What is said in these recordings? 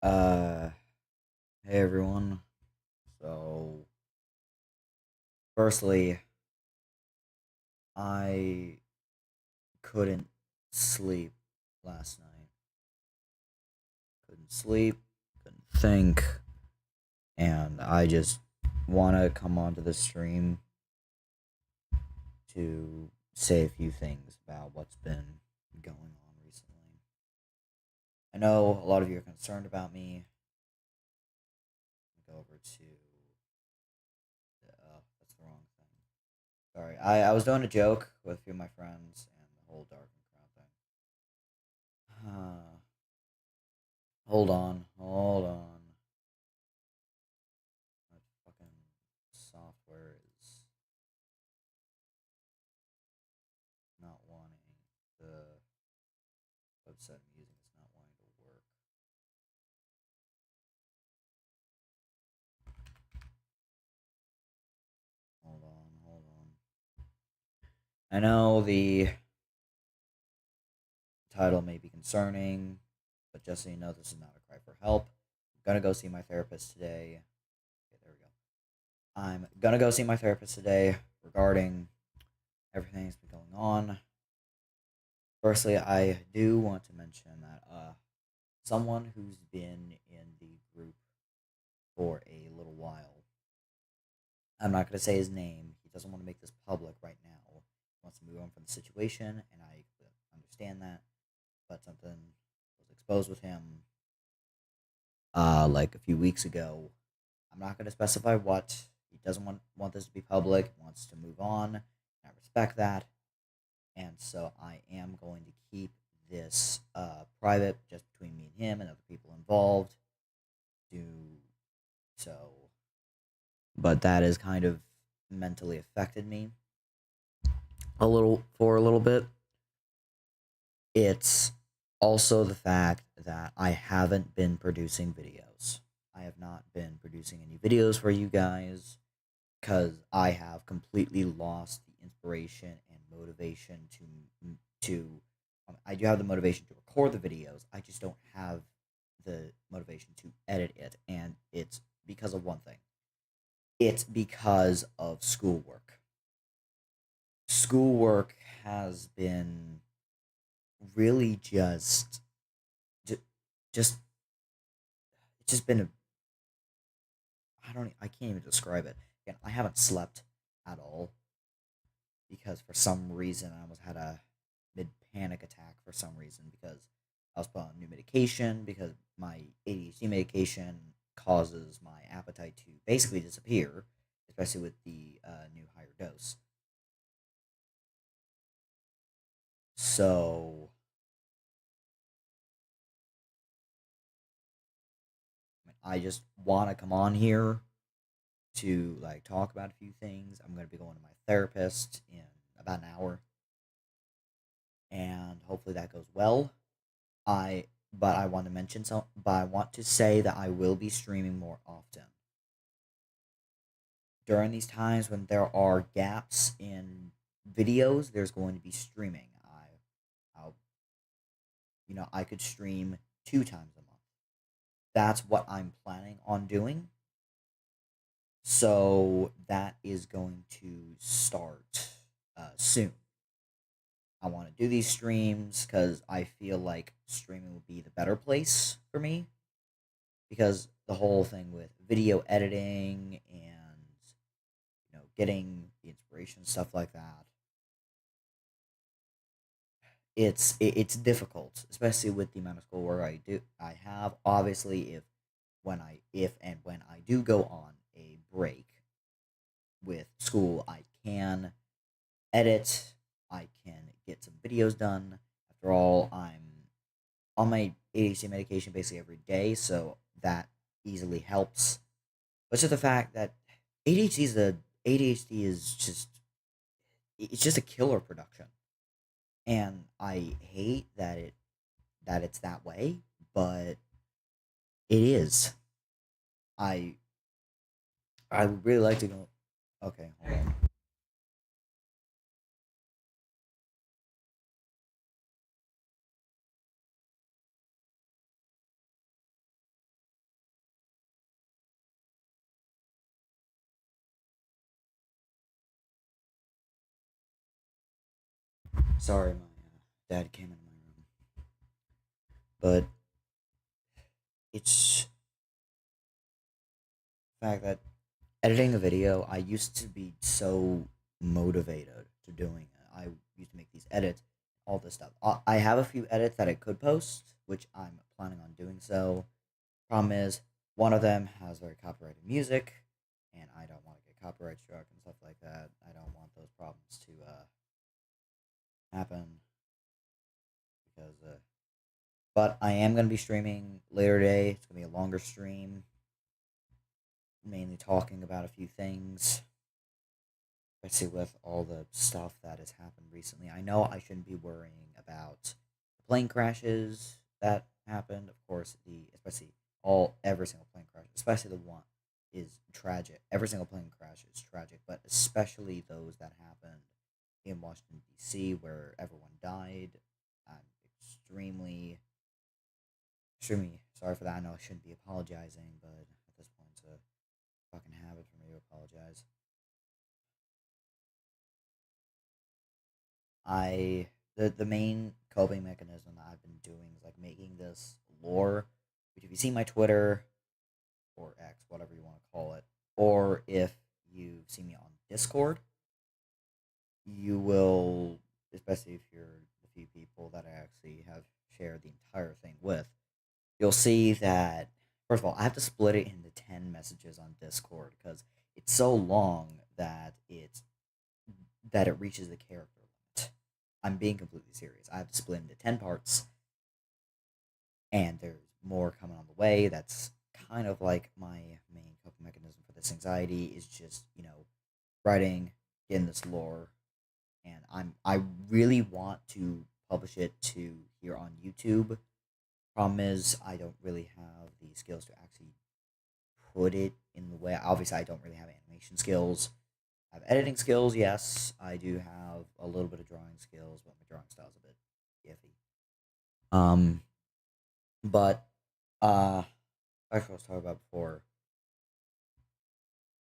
Uh, hey everyone. So, firstly, I couldn't sleep last night. Couldn't sleep, couldn't think, and I just want to come onto the stream to say a few things about what's been going on recently. I know a lot of you are concerned about me. Go over to. That's the wrong thing. Sorry, I was doing a joke with a few of my friends and the whole dark and crown thing. Hold on. My fucking software is not wanting the website I'm using is not wanting to work. Hold on. I know the title may be concerning, but just so you know, this is not a cry for help. I'm gonna go see my therapist today. Okay, there we go. I'm gonna go see my therapist today regarding everything that's been going on. Firstly, I do want to mention that someone who's been in the group for a little while. I'm not going to say his name. He doesn't want to make this public right now. He wants to move on from the situation, and I understand that. But something was exposed with him, like a few weeks ago. I'm not going to specify what. He doesn't want this to be public. He wants to move on. I respect that, and so I am going to keep this private, just between me and him and other people involved. Do so, but that has kind of mentally affected me a little bit. It's also the fact that I haven't been producing videos. I have not been producing any videos for you guys because I have completely lost the inspiration and motivation to. I do have the motivation to record the videos. I just don't have the motivation to edit it, and it's because of one thing. It's because of schoolwork. Schoolwork has been really ju- just it's just been a I can't even describe it. Again, I haven't slept at all because for some reason I almost had a mid panic attack for some reason because I was put on new medication because my ADHD medication causes my appetite to basically disappear, especially with the new higher dose. So I just want to come on here to like talk about a few things. I'm going to be going to my therapist in about an hour, and hopefully that goes well. I but I want to mention some, but I want to say that I will be streaming more often during these times when there are gaps in videos. There's going to be streaming. I'll I could stream 2 times a month. That's what I'm planning on doing. So that is going to start soon. I want to do these streams because I feel like streaming would be the better place for me because the whole thing with video editing and getting the inspiration stuff like that, it's difficult, especially with the amount of schoolwork I have. Obviously, if and when I do go on a break with school, I can edit, I can get some videos done. After all, I'm on my ADHD medication basically every day, so that easily helps. But just the fact that ADHD is just it's just a killer production, and I hate that it's that way, but it is. I I would really like to go. Okay, hold on. Sorry, my dad came into my room. But it's the fact that editing a video, I used to be so motivated to doing it. I used to make these edits, all this stuff. I have a few edits that I could post, which I'm planning on doing so. Problem is, one of them has very copyrighted music, and I don't want to get copyright struck and stuff like that. I don't want those problems to happen because. But I am gonna be streaming later today. It's gonna be a longer stream, mainly talking about a few things. Especially with all the stuff that has happened recently. I know I shouldn't be worrying about the plane crashes that happened. Of course, the especially every single plane crash, especially the one is tragic. Every single plane crash is tragic, but especially those that happened in Washington D.C. where everyone died. I'm extremely sorry for that. I know I shouldn't be apologizing, but at this point, it's a fucking habit for me to apologize. I the main coping mechanism that I've been doing is like making this lore. Which if you see my Twitter or X, whatever you want to call it, or if you see me on Discord, you will, especially if you're the few people that I actually have shared the entire thing with, you'll see that first of all, I have to split it into 10 messages on Discord because it's so long that it reaches the character limit. I'm being completely serious. I have to split into 10 parts, and there's more coming on the way. That's kind of like my main coping mechanism for this anxiety is just writing, getting this lore, and I really want to publish it to here on YouTube. Problem is, I don't really have the skills to actually put it in the way. Obviously, I don't really have animation skills. I have editing skills, yes. I do have a little bit of drawing skills, but my drawing style is a bit iffy. But like I was talking about before,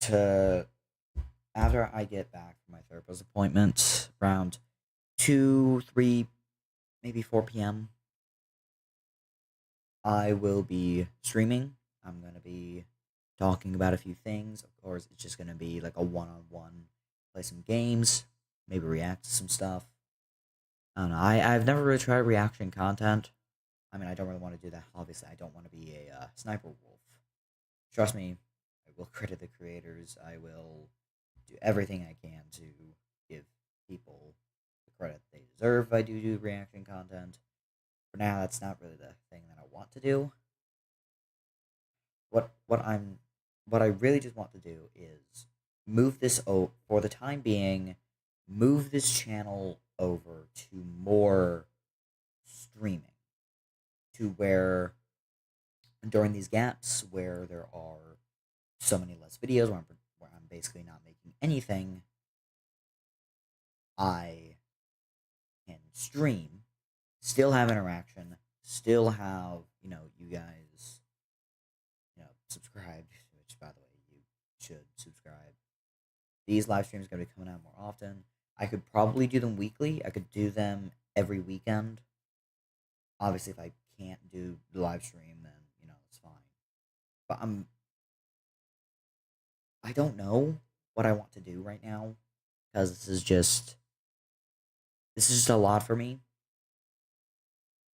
to after I get back from my therapist appointment around 2, 3, maybe 4 p.m., I will be streaming. I'm gonna be talking about a few things. Of course, it's just gonna be like a one-on-one, play some games, maybe react to some stuff. I don't know. I've never really tried reaction content. I mean, I don't really want to do that. Obviously, I don't want to be a sniper wolf. Trust me, I will credit the creators. I will do everything I can to give people the credit they deserve if I do reaction content. For now, that's not really the thing that I want to do. What I really just want to do is move this for the time being, move this channel over to more streaming, to where during these gaps where there are so many less videos where I'm basically not making anything, I can stream, still have interaction, still have you guys subscribe, which by the way you should subscribe. These live streams are going to be coming out more often. I could probably do them weekly. I could do them every weekend. Obviously, if I can't do the live stream, then it's fine. But I don't know what I want to do right now because this is just a lot for me.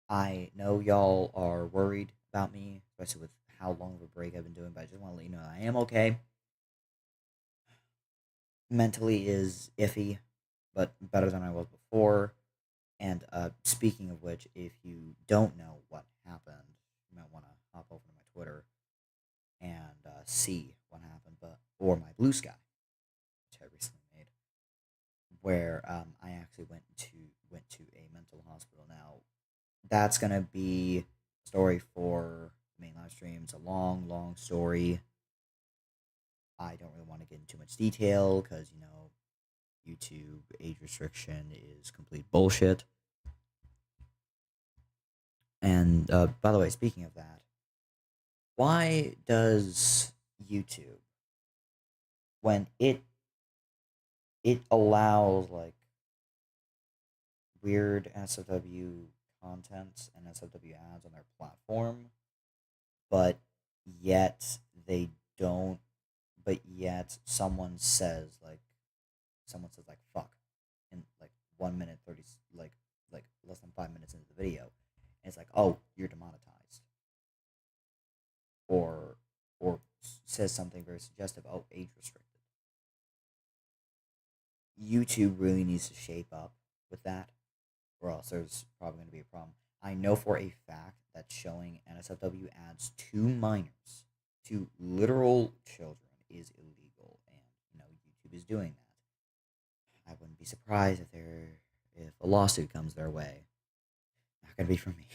I know y'all are worried about me, especially with how long of a break I've been doing, but I just want to let you know I am okay. Mentally is iffy, but better than I was before. And speaking of which, if you don't know what happened, you might want to hop over to my Twitter and see what happened, or my Blue Sky, which I recently made, where I actually went to a mental hospital. Now, that's gonna be a story for the main live stream. It's a long, long story. I don't really want to get into too much detail because YouTube age restriction is complete bullshit. And by the way, speaking of that, why does YouTube, when it allows like weird SFW content and SFW ads on their platform, but yet they don't. But yet someone says like fuck in like 1 minute 30 like less than 5 minutes into the video, and it's like, oh, you're demonetized, or says something very suggestive, oh, age restricted. YouTube really needs to shape up with that, or else there's probably going to be a problem. I know for a fact that showing NSFW ads to minors, to literal children, is illegal, and YouTube is doing that. I wouldn't be surprised if a lawsuit comes their way. Not gonna be from me,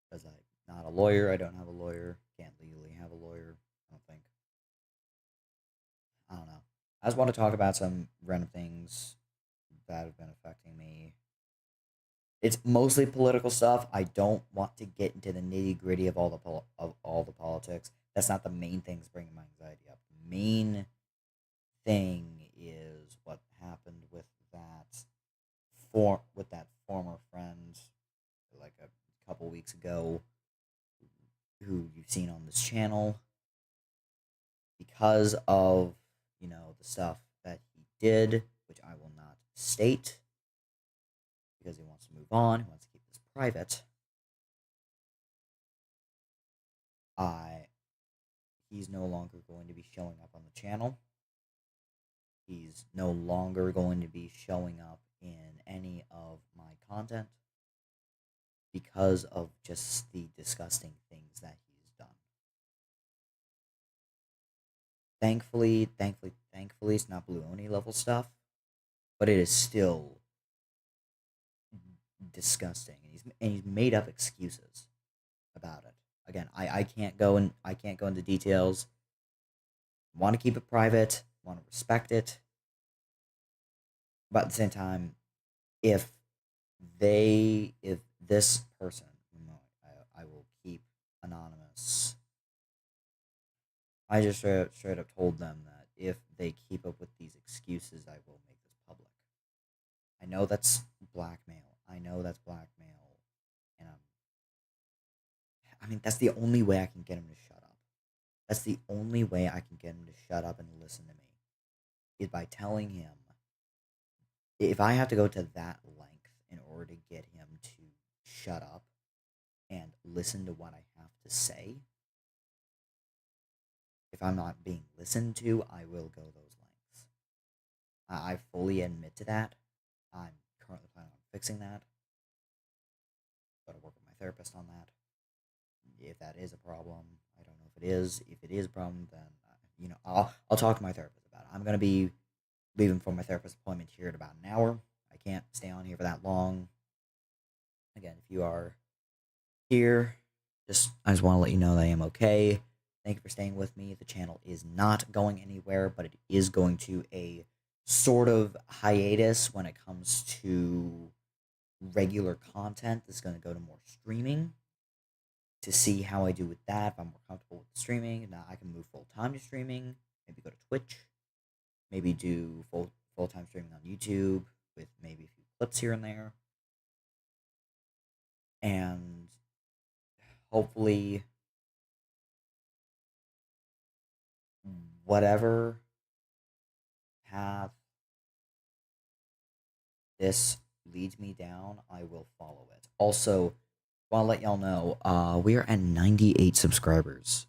because I'm not a lawyer. I don't have a lawyer. Can't legally have a lawyer. I don't think. I don't know. I just want to talk about some random things that have been affecting me. It's mostly political stuff. I don't want to get into the nitty gritty of all the politics. That's not the main things bringing my anxiety up. The main thing is what happened with that former friend like a couple weeks ago, who you've seen on this channel, because of the stuff that he did, which I will not state because he wants to move on. He wants to keep this private. I He's no longer going to be showing up on the channel. He's no longer going to be showing up in any of my content because of just the disgusting things that he's done. Thankfully, it's not Blue Oni level stuff, but it is still disgusting, and he's made up excuses about it. Again, I can't go into details. Want to keep it private, want to respect it, but at the same time, if if this person, I will keep anonymous. I just straight up told them that if they keep up with these excuses, I will make this public. I know that's blackmail. And I mean, that's the only way I can get him to shut up. That's the only way I can get him to shut up and listen to me, is by telling him, if I have to go to that length in order to get him to shut up and listen to what I have to say, if I'm not being listened to, I will go those lengths. I fully admit to that. I'm currently planning on fixing that. Got to work with my therapist on that. If that is a problem, I don't know if it is. If it is a problem, then I'll talk to my therapist about it. I'm gonna be leaving for my therapist appointment here in about an hour. I can't stay on here for that long. Again, if you are here, I just want to let you know that I am okay. Thank you for staying with me. The channel is not going anywhere, but it is going to a sort of hiatus when it comes to regular content. This is going to go to more streaming to see how I do with that. If I'm more comfortable with streaming, now I can move full time to streaming. Maybe go to Twitch. Maybe do full time streaming on YouTube with maybe a few clips here and there. And hopefully, whatever path this leads me down, I will follow it. Also, want to let y'all know, we are at 98 subscribers.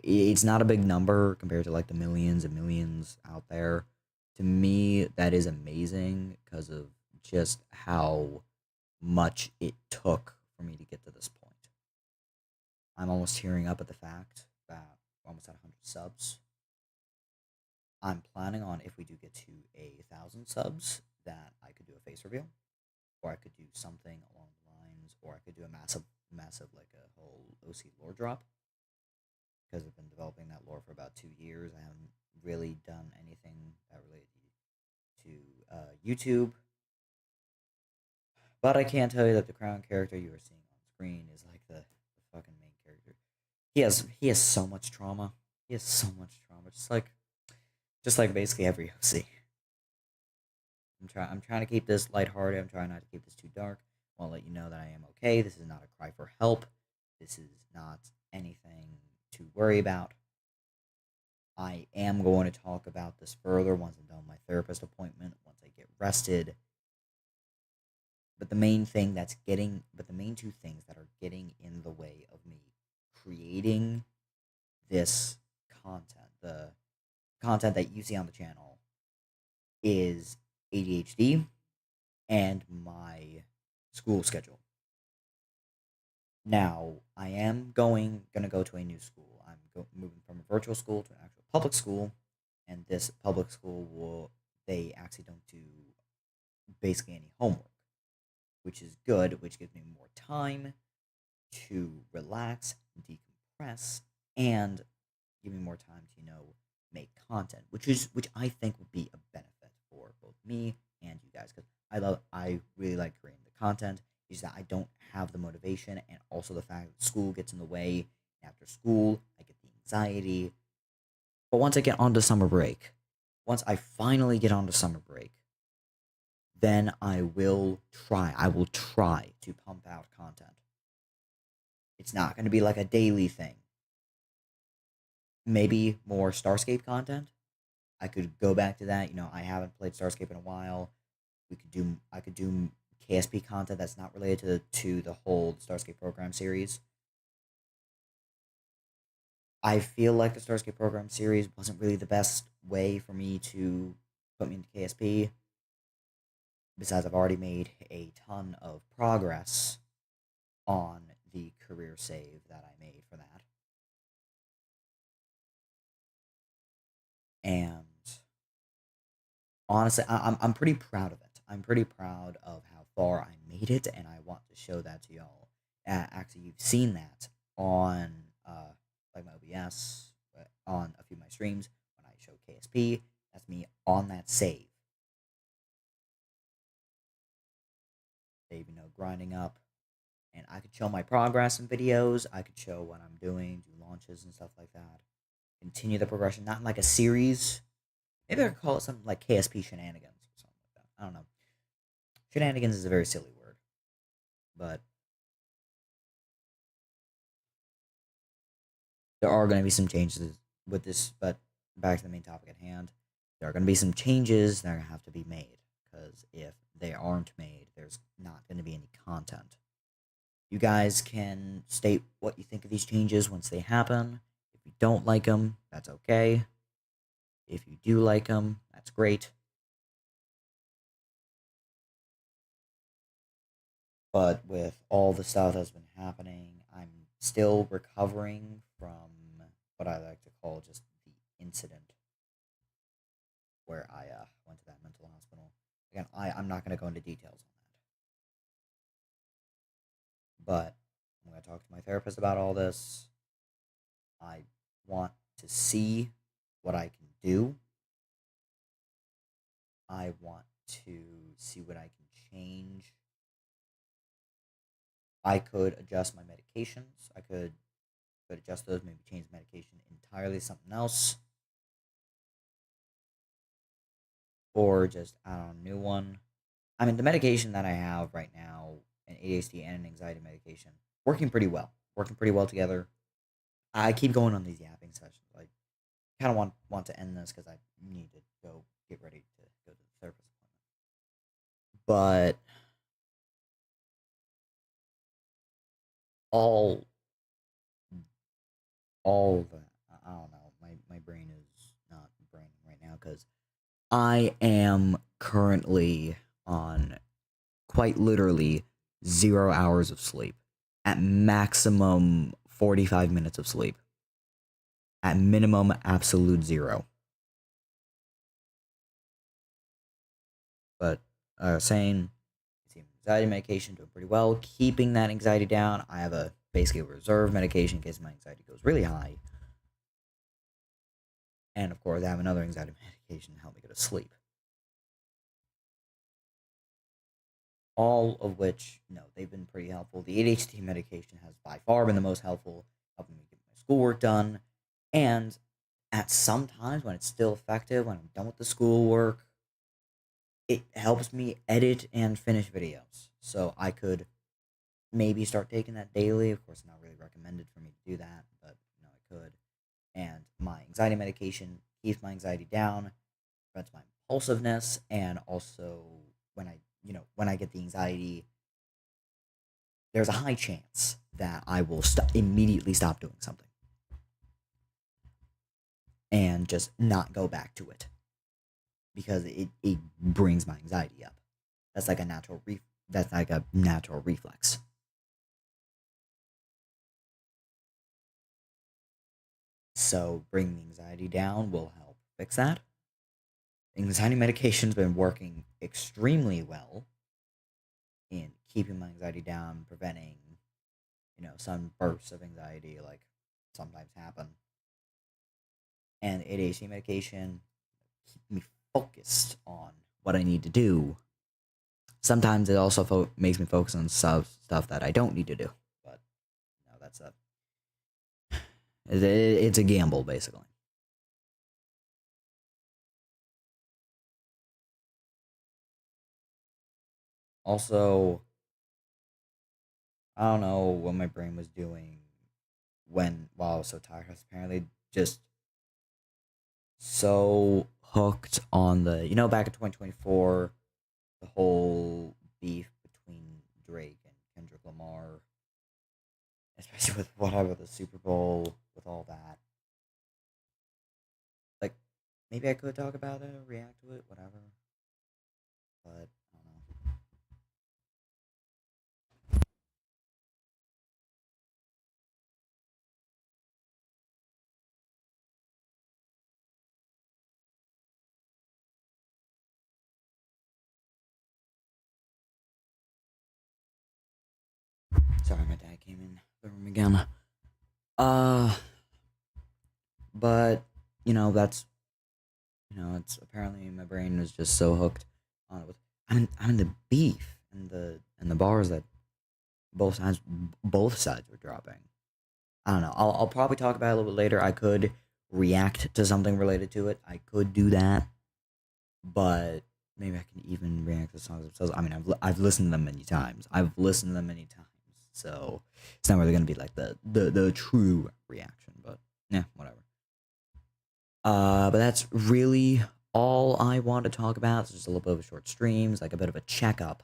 It's not a big number compared to like the millions and millions out there. To me, that is amazing because of just how much it took for me to get to this point. I'm almost tearing up at the fact that we're almost at 100 subs. I'm planning on, if we do get to 1,000 subs, that I could do a face reveal, or I could do something along the lines, or I could do a massive like a whole OC lore drop, because I've been developing that lore for about 2 years. I haven't really done anything that related to YouTube, but I can tell you that the crown character you are seeing on screen is like the fucking main character. He has so much trauma. He has so much trauma. just like basically every OC. I'm trying to keep this lighthearted. I'm trying not to keep this too dark. I want to let you know that I am okay. This is not a cry for help. This is not anything to worry about. I am going to talk about this further once I'm done with my therapist appointment, once I get rested. But the main two things that are getting in the way of me creating this content, the content that you see on the channel, is ADHD and my school schedule. Now, I am gonna go to a new school. Moving from a virtual school to an actual public school, and this public school they actually don't do basically any homework, which is good, which gives me more time to relax, decompress, and give me more time to make content, which I think would be a benefit for both me and you guys because I really like creating the content. Is that I don't have the motivation, and also the fact that school gets in the way. After school, I get the anxiety. But once I get onto summer break, once I finally get onto summer break, then I will try. I will try to pump out content. It's not going to be like a daily thing. Maybe more Starscape content. I could go back to that. I haven't played Starscape in a while. I could do KSP content that's not related to the whole Starscape program series. I feel like the Starscape program series wasn't really the best way for me to put me into KSP. Besides, I've already made a ton of progress on the career save that I made for that. And honestly, I'm pretty proud of it. I'm pretty proud of how far I made it, and I want to show that to y'all. Actually, you've seen that on like my OBS, on a few of my streams when I show KSP. That's me on that save. Grinding up, and I could show my progress in videos. I could show what I'm doing, do launches and stuff like that. Continue the progression, not in like a series. Maybe I could call it something like KSP shenanigans or something like that. I don't know. Shenanigans is a very silly word, but there are going to be some changes with this. But back to the main topic at hand, there are going to be some changes that are going to have to be made because if they aren't made, there's not going to be any content. You guys can state what you think of these changes once they happen. If you don't like them, that's okay. If you do like them, that's great. But with all the stuff that's been happening, I'm still recovering from what I like to call just the incident where I went to that mental hospital. Again, I'm not going to go into details on that. But I'm going to talk to my therapist about all this. I want to see what I can do. I want to see what I can change. I could adjust my medications. I could adjust those, maybe change the medication entirely to something else. Or just add on a new one. I mean, the medication that I have right now, an ADHD and an anxiety medication, working pretty well. Working pretty well together. I keep going on these yapping sessions. Like, kind of want to end this because I need to go get ready to go to the therapist appointment. But all all of that, I don't know. My brain is not braining right now because I am currently on quite literally 0 hours of sleep. At maximum 45 minutes of sleep. At minimum, absolute zero. But saying anxiety medication doing pretty well, keeping that anxiety down. I have basically a reserve medication in case my anxiety goes really high. And of course, I have another anxiety medication to help me go to sleep. All of which, they've been pretty helpful. The ADHD medication has by far been the most helpful, helping me get my schoolwork done. And at some times when it's still effective, when I'm done with the schoolwork, it helps me edit and finish videos. So I could maybe start taking that daily. Of course, not really recommended for me to do that, but I could. And my anxiety medication keeps my anxiety down, prevents my impulsiveness, and also when I get the anxiety, there's a high chance that I will immediately stop doing something and just not go back to it because it brings my anxiety up. That's like a natural reflex. So bringing the anxiety down will help fix that. Anxiety medication's been working extremely well in keeping my anxiety down, preventing, some bursts of anxiety like sometimes happen. And ADHD medication keep me focused on what I need to do. Sometimes it also makes me focus on stuff that I don't need to do. But that's it's a gamble basically. Also, I don't know what my brain was doing while I was so tired. I was apparently just so hooked on back in 2024, the whole beef between Drake and Kendrick Lamar, especially with whatever the Super Bowl, with all that. Like, maybe I could talk about it, react to it, whatever. But I don't know. Sorry, my dad came in the room again. Uh, but that's it's apparently my brain was just so hooked on it. I'm in the beef and the bars that both sides were dropping. I don't know. I'll probably talk about it a little bit later. I could react to something related to it. I could do that, but maybe I can even react to songs themselves. I mean, I've listened to them many times. So it's not really gonna be like the true reaction. But yeah, whatever. But that's really all I want to talk about. It's just a little bit of a short streams, like a bit of a checkup,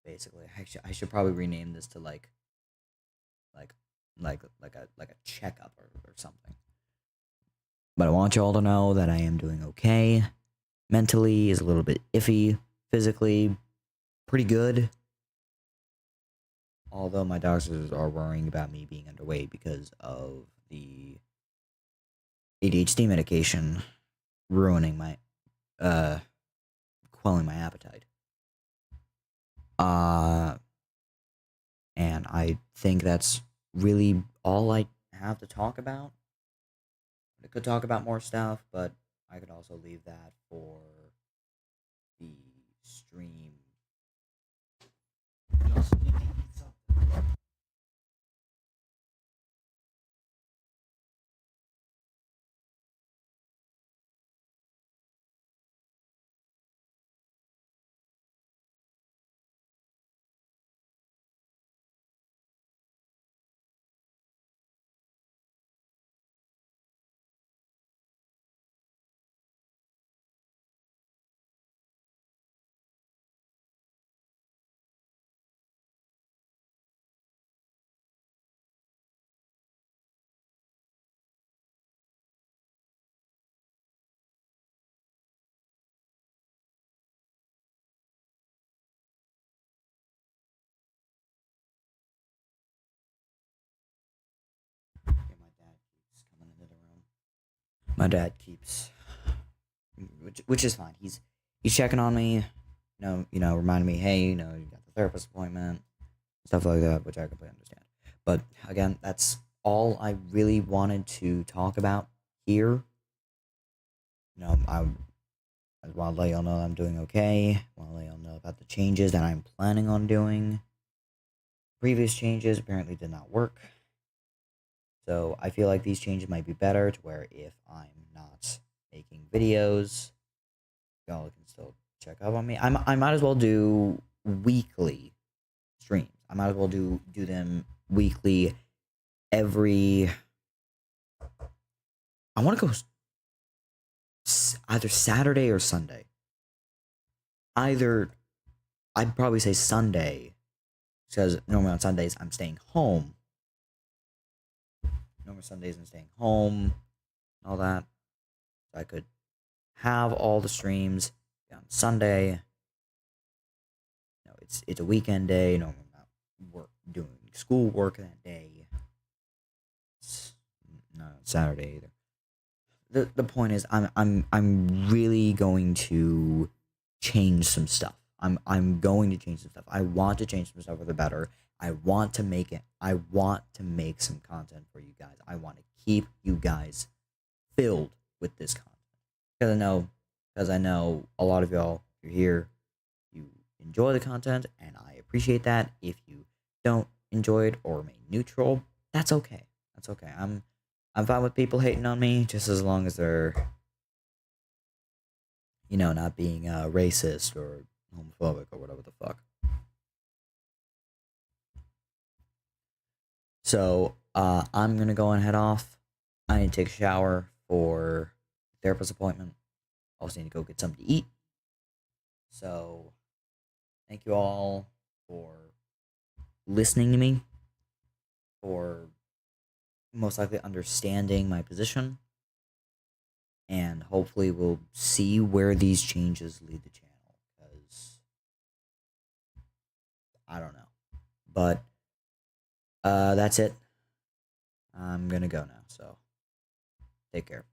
basically. I should probably rename this to like like a checkup or something. But I want you all to know that I am doing okay. Mentally is a little bit iffy. Physically, pretty good. Although my doctors are worrying about me being underweight because of the ADHD medication ruining my uh quelling my appetite. Uh and I think that's really all I have to talk about. I could talk about more stuff, but I could also leave that for the stream. Okay, my dad keeps coming into the room. My dad keeps, which is fine. He's checking on me, reminding me, hey, you got the therapist appointment, stuff like that, which I completely understand. But again, that's all I really wanted to talk about here. I want to let y'all know I'm doing okay. I want to let y'all know about the changes that I'm planning on doing. Previous changes apparently did not work. So I feel like these changes might be better to where if I'm not making videos. Y'all can still check up on me. I might as well do weekly streams. I might as well do them weekly every. I want to go either Saturday or Sunday. Either I'd probably say Sunday because normally on Sundays I'm staying home. Normally Sundays I'm staying home, all that. So I could have all the streams on Sunday. No, it's a weekend day. No, I'm not doing school work that day. It's not Saturday either. The point is I'm really going to change some stuff. I'm going to change some stuff. I want to change some stuff for the better. I want to make some content for you guys. I want to keep you guys filled with this content. Because I know a lot of y'all, you're here, you enjoy the content, and I appreciate that. If you don't enjoy it or remain neutral, that's okay. That's okay. I'm fine with people hating on me, just as long as they're, not being racist or homophobic or whatever the fuck. So, I'm gonna go and head off. I need to take a shower for therapist appointment. Also need to go get something to eat. So, thank you all for listening to me, for most likely understanding my position, and hopefully we'll see where these changes lead the channel, because I don't know. But that's it. I'm gonna go now, so take care.